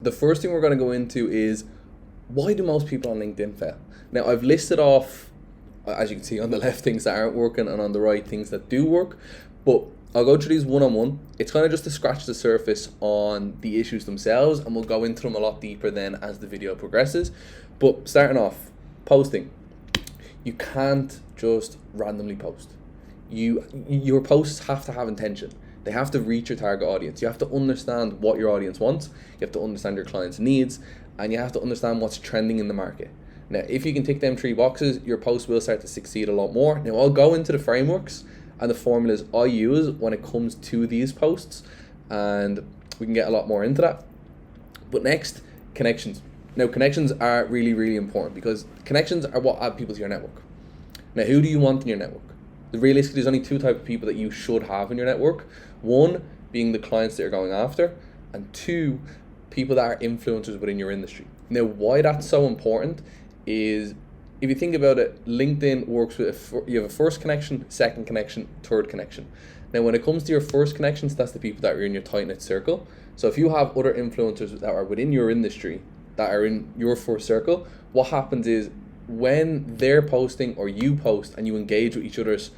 The first thing we're going to go into is, why do most people on LinkedIn fail? Now, I've listed off, as you can see on the left, things that aren't working, and on the right, things that do work. But I'll go through these one on one. It's kind of just to scratch the surface on the issues themselves, and we'll go into them a lot deeper then as the video progresses. But starting off, posting. You can't just randomly post. Your posts have to have intention. They have to reach your target audience. You have to understand what your audience wants. You have to understand your client's needs, and you have to understand what's trending in the market. Now, if you can tick them 3 boxes, your post will start to succeed a lot more. Now, I'll go into the frameworks and the formulas I use when it comes to these posts, and we can get a lot more into that. But next, connections. Now, connections are really, really important, because connections are what add people to your network. Now, who do you want in your network? Realistically, there's only 2 types of people that you should have in your network. 1 being the clients that you're going after, and 2, people that are influencers within your industry. Now, why that's so important is, if you think about it, LinkedIn works with you have a first connection, second connection, third connection. Now, when it comes to your first connections, that's the people that are in your tight-knit circle. So if you have other influencers that are within your industry that are in your first circle, what happens is, when they're posting or you post and you engage with each other's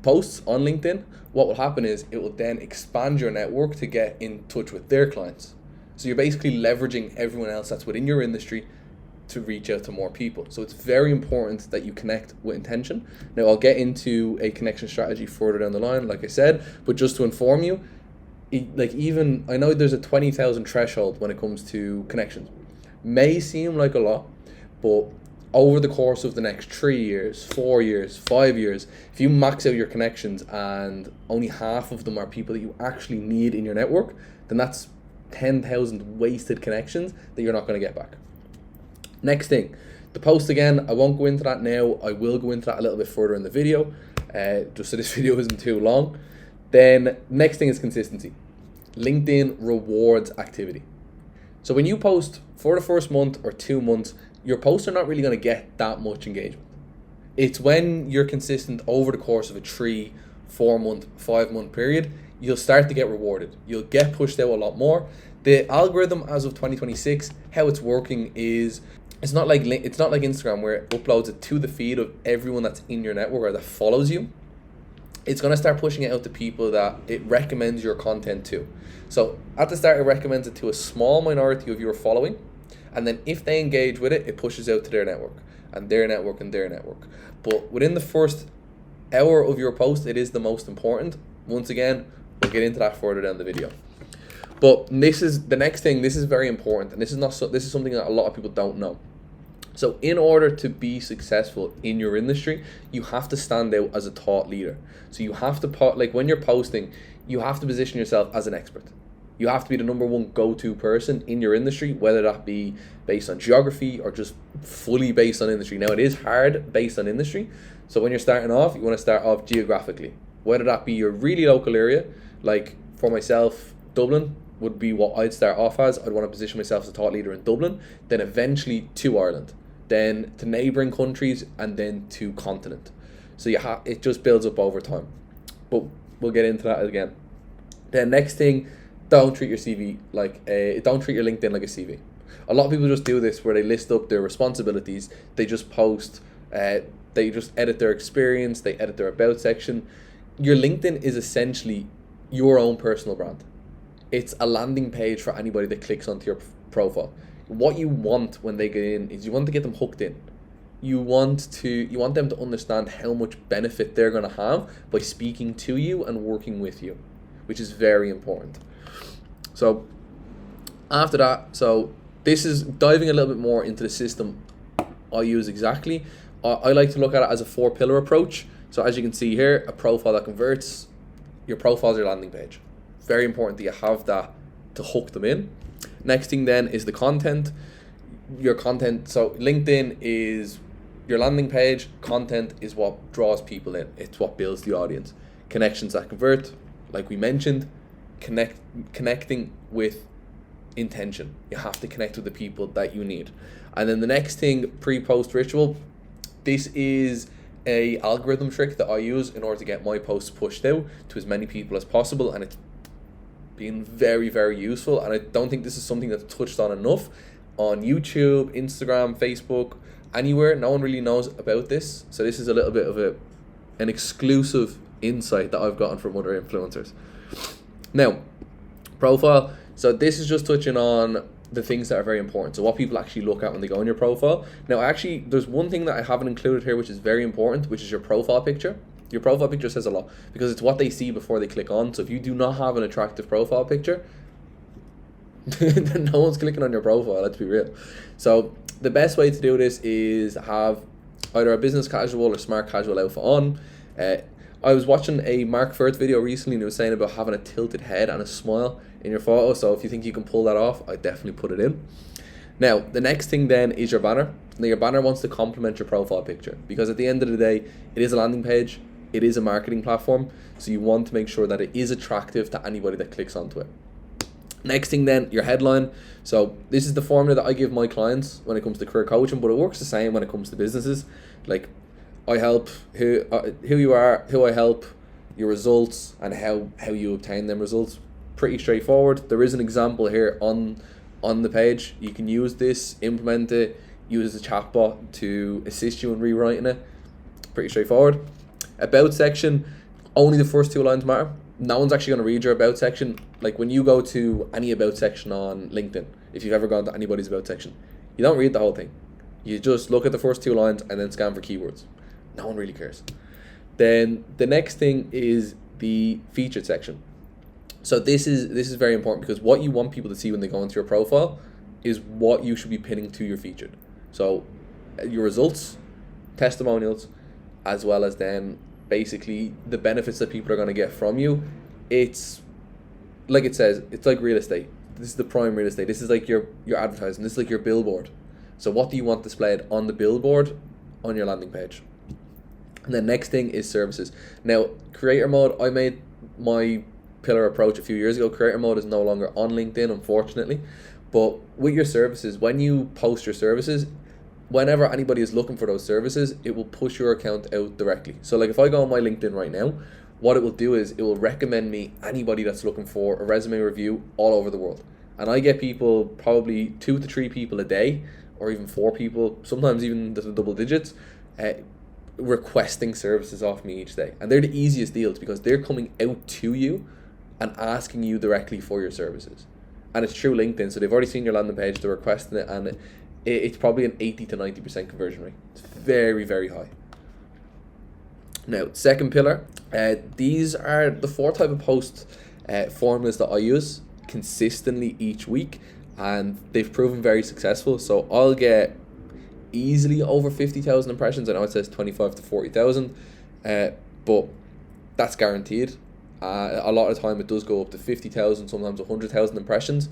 posts on LinkedIn, what will happen is it will then expand your network to get in touch with their clients. So you're basically leveraging everyone else that's within your industry to reach out to more people. So it's very important that you connect with intention. Now, I'll get into a connection strategy further down the line, like I said, but just to inform you, even I know there's a 20,000 threshold when it comes to connections. May seem like a lot, but over the course of the next 3 years, 4 years, 5 years, if you max out your connections and only half of them are people that you actually need in your network, then that's 10,000 wasted connections that you're not going to get back. Next thing, the post again, I won't go into that now. I will go into that a little bit further in the video, just so this video isn't too long. Then next thing is consistency. LinkedIn rewards activity. So when you post for the first month or 2 months, your posts are not really going to get that much engagement. It's when you're consistent over the course of a 3, 4 month, 5 month period, you'll start to get rewarded. You'll get pushed out a lot more. The algorithm as of 2026, how it's working is, it's not like Instagram, where it uploads it to the feed of everyone that's in your network or that follows you. It's going to start pushing it out to people that it recommends your content to. So at the start, it recommends it to a small minority of your following. And then if they engage with it, it pushes out to their network and their network and their network. But within the first hour of your post, it is the most important. Once again, we'll get into that further down the video. But this is the next thing. This is very important, and this is something that a lot of people don't know. So in order to be successful in your industry, you have to stand out as a thought leader. So you have to when you're posting, you have to position yourself as an expert. You have to be the number 1 go-to person in your industry, whether that be based on geography or just fully based on industry. Now, it is hard based on industry. So when you're starting off, you want to start off geographically, whether that be your really local area. Like for myself, Dublin would be what I'd start off as. I'd want to position myself as a thought leader in Dublin, then eventually to Ireland, then to neighbouring countries, and then to continent. So it just builds up over time. But we'll get into that again. Then next thing, don't treat your CV don't treat your LinkedIn like a CV. A lot of people just do this, where they list up their responsibilities. They just post, they just edit their experience, they edit their about section. Your LinkedIn is essentially your own personal brand. It's a landing page for anybody that clicks onto your profile. What you want when they get in is you want to get them hooked in. You want them to understand how much benefit they're going to have by speaking to you and working with you, which is very important. So after that, so this is diving a little bit more into the system I use exactly. I like to look at it as a 4-pillar approach. So as you can see here, a profile that converts. Your profile is your landing page. Very important that you have that to hook them in. Next thing then is the content. Your content, so LinkedIn is your landing page. Content is what draws people in. It's what builds the audience. Connections that convert, like we mentioned. Connecting with intention. You have to connect with the people that you need. And then the next thing, pre-post ritual. This is a algorithm trick that I use in order to get my posts pushed out to as many people as possible, and it's being very, very useful, and I don't think this is something that's touched on enough on YouTube, Instagram, Facebook, anywhere. No one really knows about this, so this is a little bit of an exclusive insight that I've gotten from other influencers. Now, profile. So this is just touching on the things that are very important. So what people actually look at when they go on your profile. Now, actually, there's one thing that I haven't included here, which is very important, which is your profile picture. Your profile picture says a lot because it's what they see before they click on. So if you do not have an attractive profile picture, then no one's clicking on your profile, let's be real. So the best way to do this is have either a business casual or smart casual outfit on. I was watching a Mark Firth video recently and he was saying about having a tilted head and a smile in your photo. So if you think you can pull that off, I definitely put it in. Now, the next thing then is your banner. Now, your banner wants to complement your profile picture because at the end of the day, it is a landing page, it is a marketing platform, so you want to make sure that it is attractive to anybody that clicks onto it. Next thing then, your headline. So this is the formula that I give my clients when it comes to career coaching, but it works the same when it comes to businesses. Like, I help who you are, who I help, your results, and how you obtain them results. Pretty straightforward. There is an example here on the page. You can use this, implement it, use a chatbot to assist you in rewriting it. Pretty straightforward. About section, only the first 2 lines matter. No one's actually going to read your about section. Like when you go to any about section on LinkedIn, if you've ever gone to anybody's about section, you don't read the whole thing. You just look at the first 2 lines and then scan for keywords. No one really cares. Then the next thing is the featured section. So this is very important because what you want people to see when they go into your profile is what you should be pinning to your featured. So your results, testimonials, as well as then basically the benefits that people are going to get from you. It's like it says, it's like real estate. This is the prime real estate. This is like your advertising. This is like your billboard. So what do you want displayed on the billboard on your landing page? And the next thing is services. Now, creator mode, I made my pillar approach a few years ago. Creator mode is no longer on LinkedIn, unfortunately. But with your services, when you post your services, whenever anybody is looking for those services, it will push your account out directly. So like if I go on my LinkedIn right now, what it will do is it will recommend me anybody that's looking for a resume review all over the world. And I get people, probably 2 to 3 people a day, or even 4 people, sometimes even the double digits, requesting services off me each day. And they're the easiest deals because they're coming out to you and asking you directly for your services. And it's through LinkedIn, so they've already seen your landing page, they're requesting it, and it's probably an 80 to 90% conversion rate. It's very, very high. Now, second pillar, these are the 4 type of post formulas that I use consistently each week, and they've proven very successful. So I'll get easily over 50,000 impressions. I know it says 25 to 40,000, but that's guaranteed. A lot of the time it does go up to 50,000, sometimes 100,000 impressions,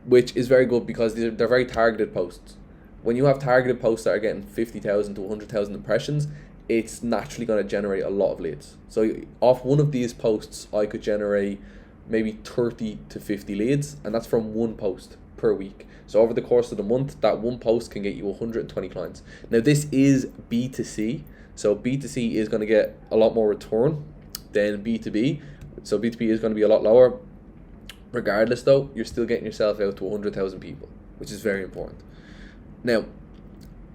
which is very good because they're very targeted posts. When you have targeted posts that are getting 50,000 to 100,000 impressions, it's naturally going to generate a lot of leads. So off one of these posts, I could generate maybe 30 to 50 leads, and that's from one post per week. So over the course of the month, that one post can get you 120 clients. Now this is B2C, so B2C is going to get a lot more return than B2B. So B2B is going to be a lot lower. Regardless though, you're still getting yourself out to 100,000 people, which is very important. Now,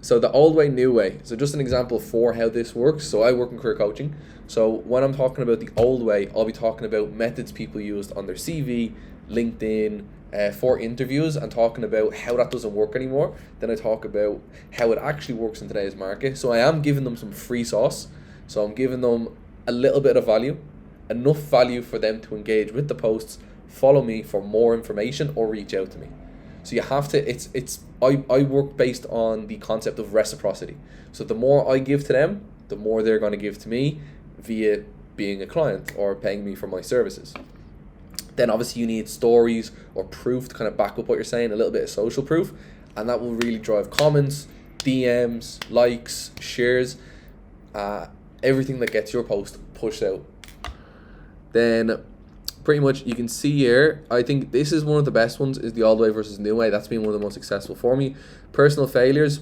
so the old way, new way. So just an example for how this works. So I work in career coaching. So when I'm talking about the old way, I'll be talking about methods people used on their CV, LinkedIn, for interviews, and talking about how that doesn't work anymore. Then I talk about how it actually works in today's market. So I am giving them some free sauce. So I'm giving them a little bit of value, enough value for them to engage with the posts, follow me for more information, or reach out to me. So you have to, I work based on the concept of reciprocity. So the more I give to them, the more they're going to give to me via being a client or paying me for my services. Then obviously you need stories or proof to kind of back up what you're saying, a little bit of social proof, and that will really drive comments, DMs, likes, shares, everything that gets your post pushed out. Then pretty much you can see here, I think this is one of the best ones, is the old way versus new way. That's been one of the most successful for me. Personal failures,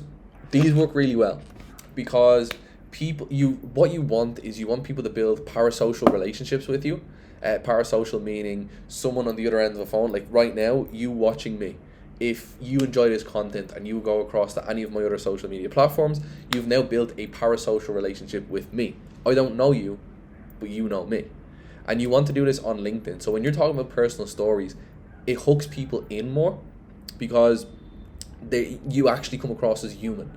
these work really well because what you want is you want people to build parasocial relationships with you. Parasocial meaning someone on the other end of the phone, like right now, you watching me. If you enjoy this content and you go across to any of my other social media platforms, you've now built a parasocial relationship with me. I don't know you, but you know me. And you want to do this on LinkedIn. So when you're talking about personal stories, it hooks people in more because you actually come across as human.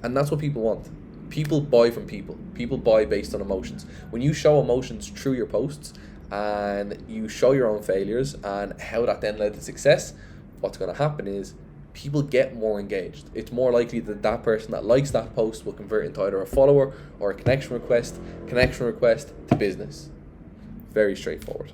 And that's what people want. People buy from people. People buy based on emotions. When you show emotions through your posts and you show your own failures and how that then led to success, what's going to happen is people get more engaged. It's more likely that that person that likes that post will convert into either a follower or a connection request to business. Very straightforward.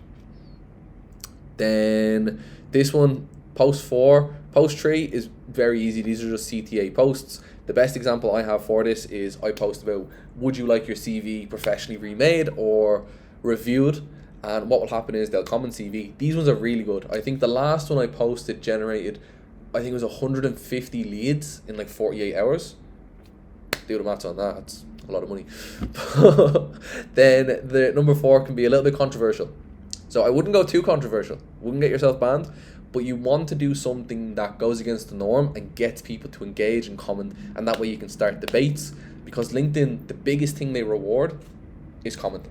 Then this one, post 4, post 3 is very easy. These are just CTA posts. The best example I have for this is I post about, would you like your CV professionally remade or reviewed? And what will happen is they'll comment CV. These ones are really good. I think the last one I posted generated, I think it was 150 leads in like 48 hours. Do the maths on that. It's a lot of money. Then the number 4 can be a little bit controversial. So I wouldn't go too controversial. Wouldn't get yourself banned. But you want to do something that goes against the norm and gets people to engage and comment. And that way you can start debates. Because LinkedIn, the biggest thing they reward is comment.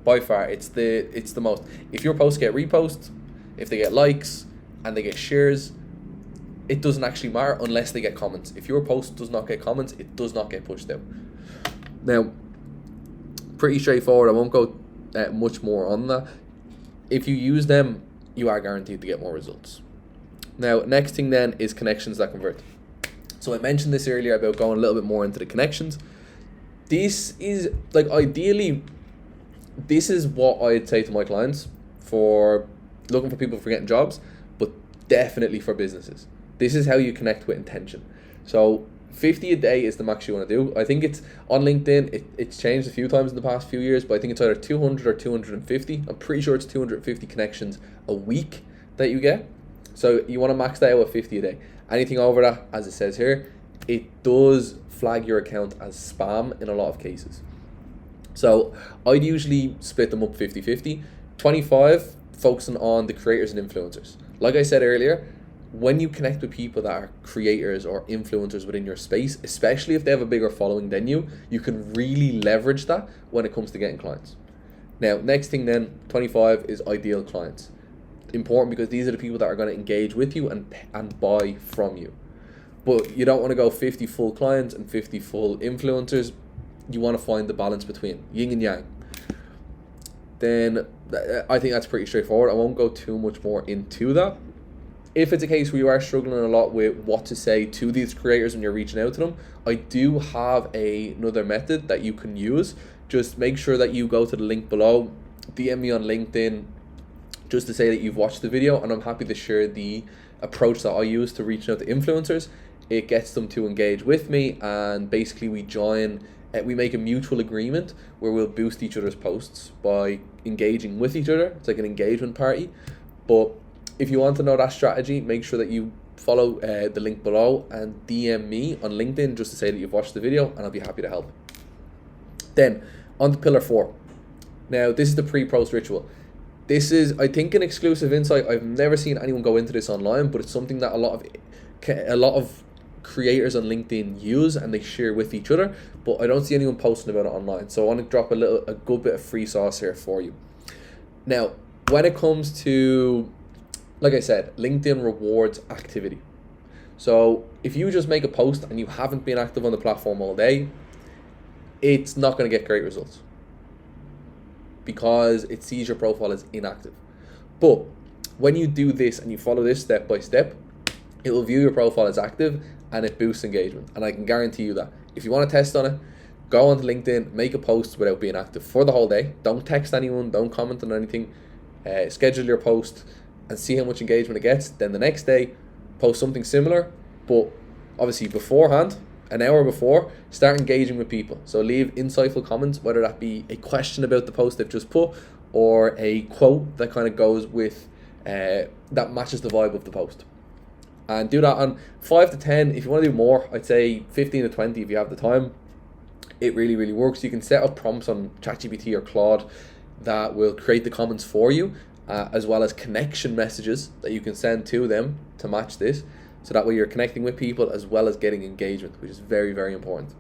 By far, it's the most. If your posts get reposts, if they get likes, and they get shares, it doesn't actually matter unless they get comments. If your post does not get comments, it does not get pushed out. Now, pretty straightforward. I won't go much more on that. If you use them, you are guaranteed to get more results. Now, next thing then is connections that convert. So I mentioned this earlier about going a little bit more into the connections. This is, like, ideally, this is what I'd say to my clients for looking for people for getting jobs, but definitely for businesses. This is how you connect with intention. So 50 a day is the max you want to do. I think it's on LinkedIn, it's changed a few times in the past few years, but I think it's either 200 or 250. I'm pretty sure it's 250 connections a week that you get. So you want to max that out at 50 a day. Anything over that, as it says here, it does flag your account as spam in a lot of cases. So I'd usually split them up 50-50. 25 focusing on the creators and influencers. Like I said earlier, when you connect with people that are creators or influencers within your space, especially if they have a bigger following than you can really leverage that when it comes to getting clients. Now, next thing then, 25 is ideal clients. Important because these are the people that are going to engage with you and buy from you. But you don't want to go 50 full clients and 50 full influencers. You want to find the balance between yin and yang. Then I think that's pretty straightforward. I won't go too much more into that. If it's a case where you are struggling a lot with what to say to these creators when you're reaching out to them, I do have another method that you can use. Just make sure that you go to the link below, DM me on LinkedIn, just to say that you've watched the video, and I'm happy to share the approach that I use to reach out to influencers. It gets them to engage with me, and basically we make a mutual agreement where we'll boost each other's posts by engaging with each other. It's like an engagement party. But if you want to know that strategy, make sure that you follow the link below and DM me on LinkedIn just to say that you've watched the video, and I'll be happy to help. Then, on to pillar 4. Now, this is the pre-post ritual. This is, I think, an exclusive insight. I've never seen anyone go into this online, but it's something that a lot of creators on LinkedIn use and they share with each other, but I don't see anyone posting about it online. So I want to drop a good bit of free sauce here for you. Now, when it comes to, like I said, LinkedIn rewards activity. So if you just make a post and you haven't been active on the platform all day, it's not going to get great results because it sees your profile as inactive. But when you do this and you follow this step by step, it will view your profile as active and it boosts engagement. And I can guarantee you that. If you want to test on it, go onto LinkedIn, make a post without being active for the whole day. Don't text anyone, don't comment on anything. Schedule your post and see how much engagement it gets. Then the next day, post something similar, but obviously beforehand, an hour before, start engaging with people. So leave insightful comments, whether that be a question about the post they've just put or a quote that kind of goes with, that matches the vibe of the post. And do that on 5 to 10. If you want to do more, I'd say 15 to 20 if you have the time. It really, really works. You can set up prompts on ChatGPT or Claude. that will create the comments for you, as well as connection messages that you can send to them to match this. So that way you're connecting with people as well as getting engagement, which is very, very important.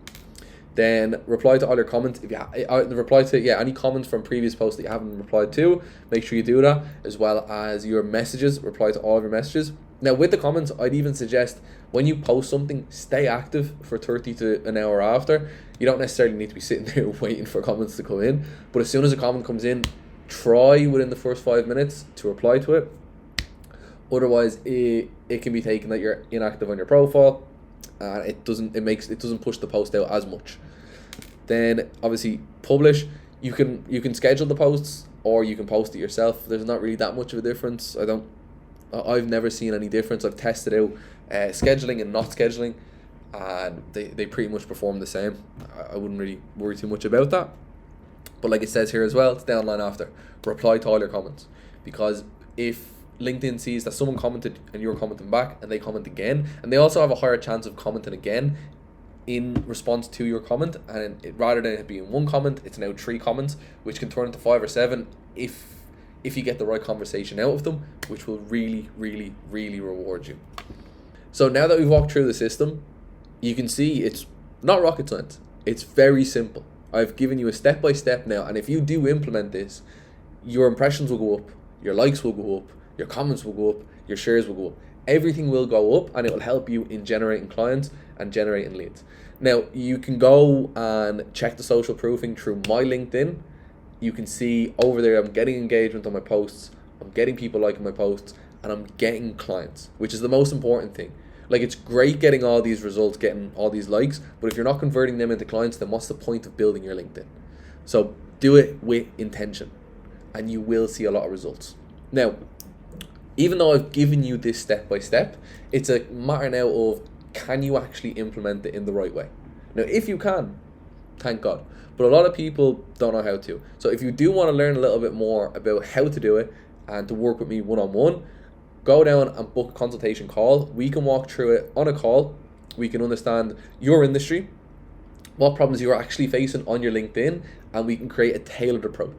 Then reply to all your comments. If you reply to any comments from previous posts that you haven't replied to, make sure you do that, as well as your messages. Reply to all of your messages. Now with the comments, I'd even suggest when you post something, stay active for 30 to an hour after. You don't necessarily need to be sitting there waiting for comments to come in, but as soon as a comment comes in, try within the first 5 minutes to reply to it. Otherwise, it can be taken that you're inactive on your profile, and it doesn't push the post out as much. Then obviously publish. You can schedule the posts, or you can post it yourself. There's not really that much of a difference. I've never seen any difference. I've tested out scheduling and not scheduling, and they pretty much perform the same. I wouldn't really worry too much about that. But like it says here as well, stay online after. Reply to all your comments, because if LinkedIn sees that someone commented and you're commenting back and they comment again, and they also have a higher chance of commenting again in response to your comment, and rather than it being one comment, it's now 3 comments, which can turn into 5 or 7 if you get the right conversation out of them, which will really, really, really reward you. So now that we've walked through the system, you can see it's not rocket science. It's very simple. I've given you a step-by-step now, and if you do implement this, your impressions will go up, your likes will go up, your comments will go up, your shares will go up. Everything will go up, and it will help you in generating clients and generating leads. Now, you can go and check the social proofing through my LinkedIn. You can see over there I'm getting engagement on my posts, I'm getting people liking my posts, and I'm getting clients, which is the most important thing. Like, it's great getting all these results, getting all these likes, but if you're not converting them into clients, then what's the point of building your LinkedIn? So do it with intention, and you will see a lot of results. Now, even though I've given you this step by step, it's a matter now of, can you actually implement it in the right way? Now, if you can, thank God. But a lot of people don't know how to. So if you do want to learn a little bit more about how to do it and to work with me one-on-one, go down and book a consultation call. We can walk through it on a call. We can understand your industry, what problems you're actually facing on your LinkedIn, and we can create a tailored approach.